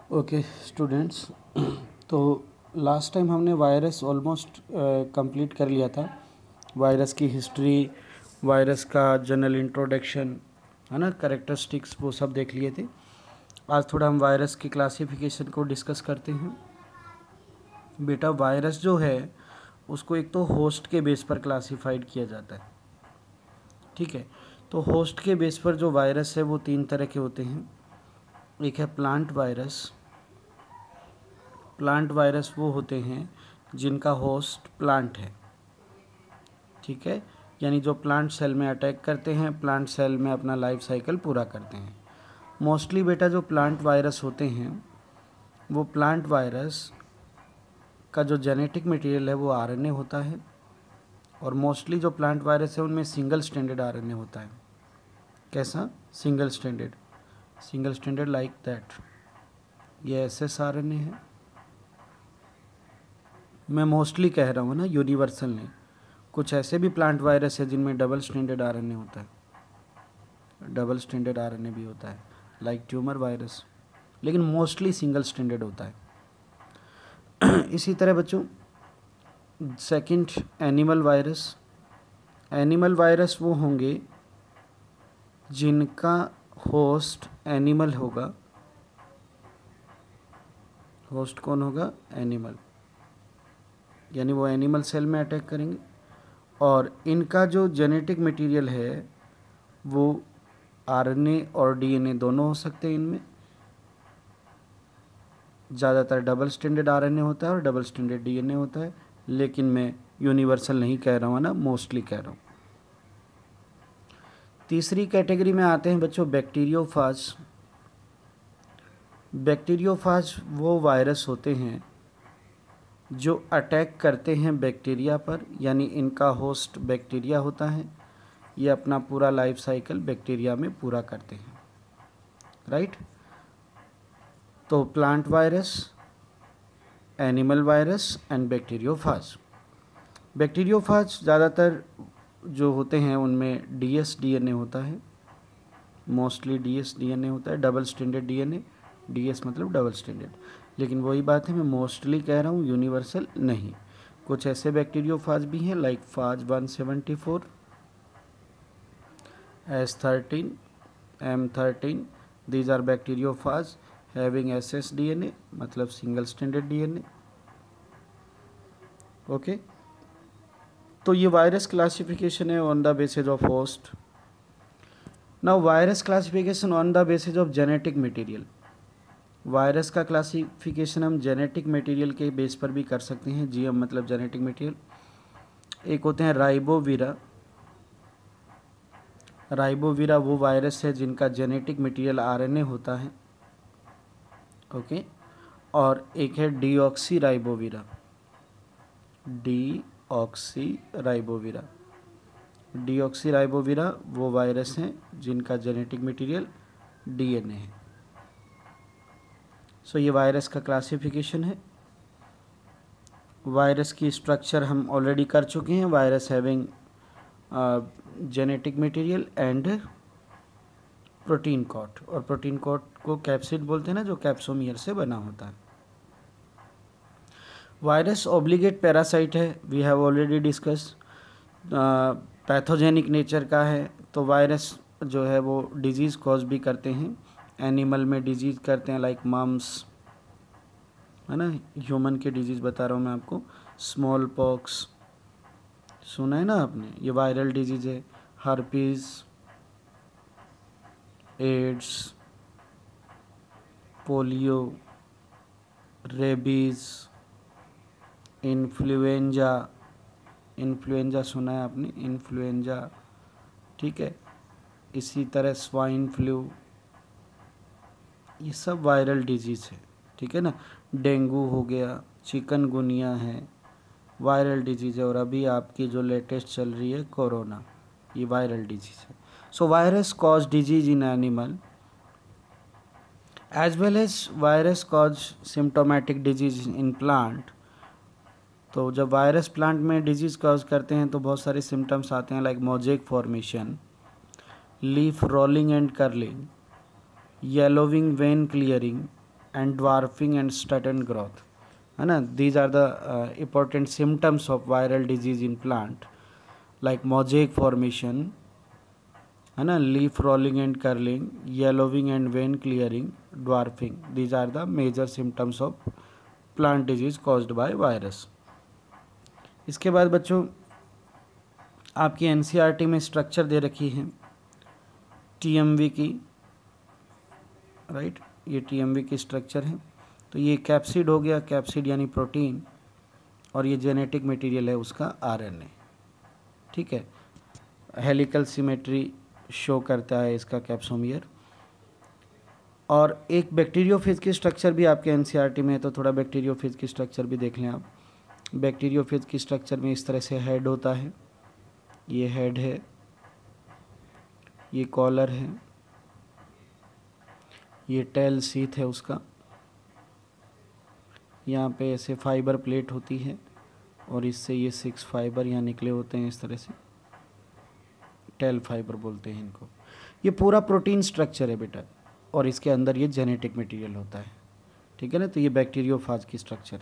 Okay students, तो last time हमने virus almost complete कर लिया था। वायरस की हिस्ट्री, वायरस का जनरल इंट्रोडक्शन, है ना, कैरेक्टरिस्टिक्स, वो सब देख लिए थे। आज थोड़ा हम वायरस की क्लासिफिकेशन को डिस्कस करते हैं। बेटा, वायरस जो है उसको एक तो होस्ट के बेस पर क्लासिफाइड किया जाता है, ठीक है। तो होस्ट के बेस पर जो वायरस है वो 3 तरह के होते हैं। एक है प्लांट वायरस। प्लांट वायरस वो होते हैं जिनका होस्ट प्लांट है, ठीक है, यानी जो प्लांट सेल में अटैक करते हैं, प्लांट सेल में अपना लाइफ साइकिल पूरा करते हैं। मोस्टली बेटा जो प्लांट वायरस होते हैं वो प्लांट वायरस का जो जेनेटिक मटेरियल है वो आरएनए होता है, और मोस्टली जो प्लांट वायरस है उनमें सिंगल स्टैंडर्ड आरएनए होता है। कैसा? Single standard like that. ये एसएस आरएनए है। मैं मोस्टली कह रहा हूँ ना, यूनिवर्सल नहीं। कुछ ऐसे भी प्लांट वायरस है जिनमें डबल स्टैंडर्ड आरएनए होता है, डबल स्टैंडर्ड आरएनए भी होता है, लाइक ट्यूमर वायरस, लेकिन मोस्टली सिंगल स्टैंडर्ड होता है। इसी तरह बच्चों, second animal virus. Animal virus वो होंगे जिनका होस्ट एनिमल होगा। होस्ट कौन होगा? एनिमल, यानी वो एनिमल सेल में अटैक करेंगे, और इनका जो जेनेटिक मटेरियल है वो आरएनए और डीएनए दोनों हो सकते हैं। इनमें ज़्यादातर डबल स्टैंडर्ड आरएनए होता है और डबल स्टैंडर्ड डीएनए होता है, लेकिन मैं यूनिवर्सल नहीं कह रहा हूँ ना, मोस्टली कह रहा हूँ। तीसरी कैटेगरी में आते हैं बच्चों बैक्टीरियोफाज। बैक्टीरियोफाज वो वायरस होते हैं जो अटैक करते हैं बैक्टीरिया पर, यानी इनका होस्ट बैक्टीरिया होता है। ये अपना पूरा लाइफ साइकिल बैक्टीरिया में पूरा करते हैं, राइट। तो plant virus, animal virus and bacteriophage. Bacteriophage ज़्यादातर जो होते हैं उनमें डीएस डीएनए होता है, मोस्टली डीएस डीएनए होता है, डबल स्टैंडर्ड डीएनए। डीएस मतलब डबल स्टैंडर्ड, लेकिन वही बात है, मैं मोस्टली कह रहा हूँ, यूनिवर्सल नहीं। कुछ ऐसे बैक्टीरियोफाज भी हैं like phage 174, S13, M13। These are bacteriophage having SS DNA, मतलब सिंगल स्टैंडर्ड डीएनए। ओके, तो ये वायरस क्लासिफिकेशन है on the basis of host. Now virus classification on the basis of genetic material. Virus का classification हम genetic material के base पर भी कर सकते हैं। जीएम मतलब जेनेटिक मटेरियल। एक होते हैं राइबोविरा। राइबोविरा वो वायरस है जिनका जेनेटिक मटेरियल आरएनए होता है, ओके। और एक है डीऑक्सी राइबोविरा। डीऑक्सी राइबोविरा वो वायरस हैं जिनका जेनेटिक मटेरियल डीएनए है। सो ये वायरस का क्लासिफिकेशन है। वायरस की स्ट्रक्चर हम ऑलरेडी कर चुके हैं। Virus having genetic material and protein coat, और प्रोटीन कोट को कैप्सिड बोलते हैं ना, जो कैप्सोमियर से बना होता है। वायरस ऑब्लिगेट पैरासाइट है, we have already discuss. Pathogenic nature का है, तो वायरस जो है वो डिजीज़ कॉज भी करते हैं। एनिमल में डिजीज़ करते हैं लाइक मम्स, है ना। ह्यूमन की डिजीज़ बता रहा हूँ मैं आपको, स्मॉल पॉक्स सुना है ना आपने, ये वायरल डिजीज़ है। Herpes, AIDS, polio, rabies, influenza सुना है आपने, इन्फ्लुएंजा, ठीक है। इसी तरह स्वाइन फ्लू, ये सब वायरल डिजीज़ है, ठीक है ना। डेंगू हो गया, चिकनगुनिया है, वायरल डिजीज़ है। और अभी आपकी जो लेटेस्ट चल रही है कोरोना, ये वायरल डिजीज़ है। So virus cause disease in animal as well as virus cause symptomatic disease in plant. तो जब वायरस प्लांट में डिजीज़ कॉज करते हैं तो बहुत सारे सिम्टम्स आते हैं like mosaic formation, leaf rolling and curling, yellowing vein clearing, and dwarfing and stunted growth, है ना. These are the important symptoms of viral disease in plant, like mosaic formation, है ना, leaf rolling and curling, yellowing and vein clearing, dwarfing. These are the major symptoms of plant disease caused by virus. इसके बाद बच्चों आपकी NCERT में structure दे रखी है TMV की, राइट. ये टीएमवी की स्ट्रक्चर है. तो ये कैप्सिड हो गया, कैप्सिड यानी प्रोटीन, और ये जेनेटिक मटेरियल है उसका आरएनए. ठीक है. हेलिकल सिमेट्री शो करता है इसका कैप्सोमियर. और एक बैक्टीरियोफेज की स्ट्रक्चर भी आपके एनसीईआरटी में है, तो थोड़ा बैक्टीरियोफेज की स्ट्रक्चर भी देख लें आप. बैक्टीरियोफेज की स्ट्रक्चर में इस तरह से हेड होता है, ये हेड है, ये कॉलर है, ये टेल सीथ है उसका, यहाँ पे ऐसे फाइबर प्लेट होती है और इससे ये 6 फाइबर यहाँ निकले होते हैं इस तरह से, टेल फाइबर बोलते हैं इनको. ये पूरा प्रोटीन स्ट्रक्चर है बेटा, और इसके अंदर ये जेनेटिक मटेरियल होता है. ठीक है ना. तो ये बैक्टीरियोफाज की स्ट्रक्चर.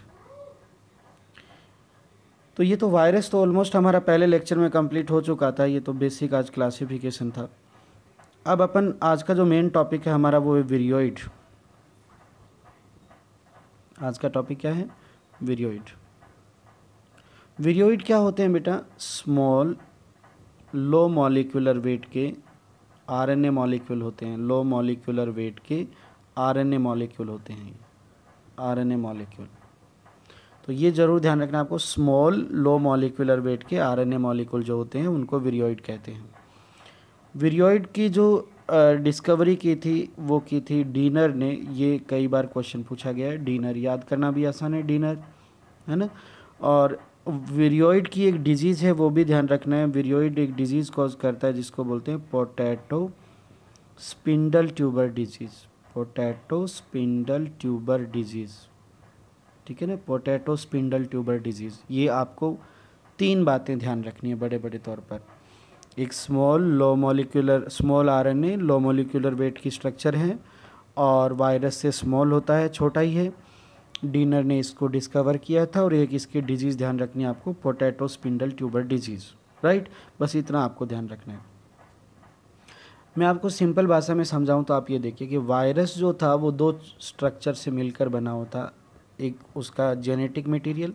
तो ये तो वायरस तो ऑलमोस्ट हमारा पहले लेक्चर में कंप्लीट हो चुका था. ये तो बेसिक आज क्लासिफिकेशन था. अब अपन आज का जो मेन टॉपिक है हमारा वो है विरियोइड. आज का टॉपिक क्या है? विरियोइड. विरियोइड क्या होते हैं बेटा? स्मॉल लो मॉलिक्यूलर वेट के आरएनए मॉलिक्यूल होते हैं. लो मॉलिक्यूलर वेट के आरएनए मॉलिक्यूल होते हैं, आरएनए मॉलिक्यूल. तो ये ज़रूर ध्यान रखना आपको, स्मॉल लो मॉलिक्यूलर वेट के आरएनए मॉलिक्यूल जो होते हैं उनको विरियोइड कहते हैं. विरियोइड की जो डिस्कवरी की थी वो की थी डीनर ने. ये कई बार क्वेश्चन पूछा गया है. डीनर याद करना भी आसान है, डीनर, है ना. और विरियोइड की एक डिजीज़ है वो भी ध्यान रखना है. विरियोइड एक डिजीज़ कॉज करता है जिसको बोलते हैं potato spindle tuber disease. Potato spindle tuber disease. ठीक है ना. Potato spindle tuber disease. ये आपको 3 बातें ध्यान रखनी है बड़े बड़े तौर पर. एक small RNA low molecular weight की स्ट्रक्चर है और वायरस से स्मॉल होता है, छोटा ही है. डीनर ने इसको डिस्कवर किया था. और एक इसकी डिजीज़ ध्यान रखनी है आपको, potato spindle tuber disease, right. बस इतना आपको ध्यान रखना है. मैं आपको सिंपल भाषा में समझाऊं तो आप ये देखिए कि वायरस जो था वो 2 स्ट्रक्चर से मिलकर बना होता. एक उसका जेनेटिक मटेरियल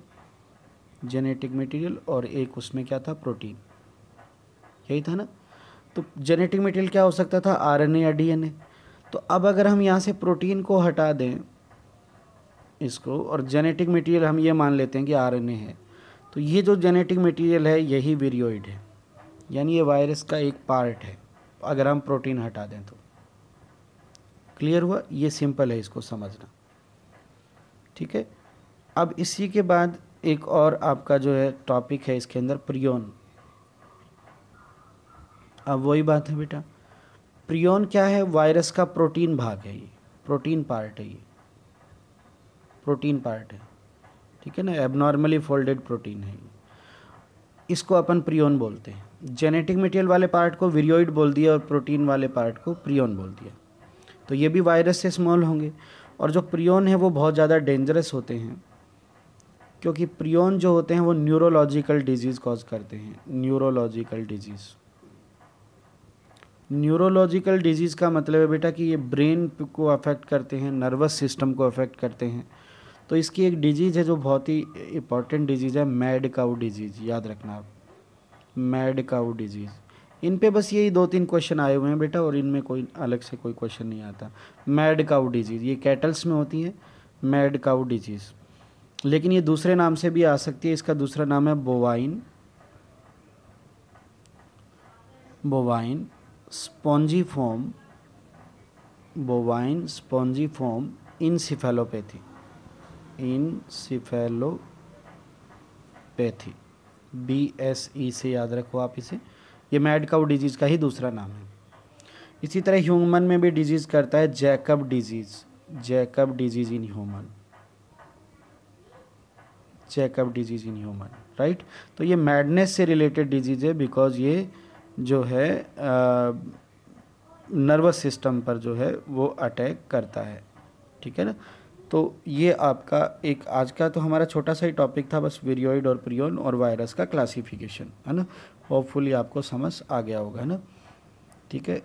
और एक उसमें क्या था? प्रोटीन. यही था ना. तो जेनेटिक मटेरियल क्या हो सकता था? आरएनए या डीएनए. तो अब अगर हम यहाँ से प्रोटीन को हटा दें इसको, और जेनेटिक मटेरियल हम ये मान लेते हैं कि आरएनए है, तो ये जो जेनेटिक मटेरियल है यही विरियोइड है, यानी ये वायरस का एक पार्ट है अगर हम प्रोटीन हटा दें तो. क्लियर हुआ? ये सिंपल है, इसको समझना. ठीक है. अब इसी के बाद एक और आपका जो है टॉपिक है इसके अंदर, प्रियोन. अब वही बात है बेटा, प्रियोन क्या है? वायरस का प्रोटीन भाग है, ये प्रोटीन पार्ट है, ये प्रोटीन पार्ट है. ठीक है ना. एबनॉर्मली फोल्डेड प्रोटीन है. इसको अपन प्रियोन बोलते हैं. जेनेटिक मटेरियल वाले पार्ट को विरियोइड बोल दिया और प्रोटीन वाले पार्ट को प्रियोन बोल दिया. तो ये भी वायरस से स्मॉल होंगे. और जो प्रियोन है वो बहुत ज़्यादा डेंजरस होते हैं, क्योंकि प्रियोन जो होते हैं वो न्यूरोलॉजिकल डिजीज़ कॉज करते हैं. न्यूरोलॉजिकल डिजीज़ का मतलब है बेटा कि ये ब्रेन को अफेक्ट करते हैं, नर्वस सिस्टम को अफेक्ट करते हैं. तो इसकी एक डिजीज़ है जो बहुत ही इम्पॉर्टेंट डिजीज़ है, मैड काऊ डिजीज़. याद रखना आप, मैड काऊ डिजीज़. इन पे बस यही 2-3 क्वेश्चन आए हुए हैं बेटा, और इनमें कोई अलग से कोई क्वेश्चन नहीं आता. मैड काऊ डिजीज़ ये कैटल्स में होती है, मैड काऊ डिजीज़. लेकिन ये दूसरे नाम से भी आ सकती है. इसका दूसरा नाम है बोवाइन स्पॉन्जीफॉर्म इंसेफेलोपैथी. BSE से याद रखो आप इसे. ये मैड काऊ डिजीज़ का ही दूसरा नाम है. इसी तरह ह्यूमन में भी डिजीज़ करता है Jacob disease in human, right. तो ये मैडनेस से रिलेटेड डिजीज़ है, बिकॉज ये जो है नर्वस सिस्टम पर जो है वो अटैक करता है. ठीक है ना. तो ये आपका एक आज का तो हमारा छोटा सा ही टॉपिक था, बस विरियोइड और प्रियोन और वायरस का क्लासिफिकेशन, है ना। होपफुली आपको समझ आ गया होगा, है ना। ठीक है।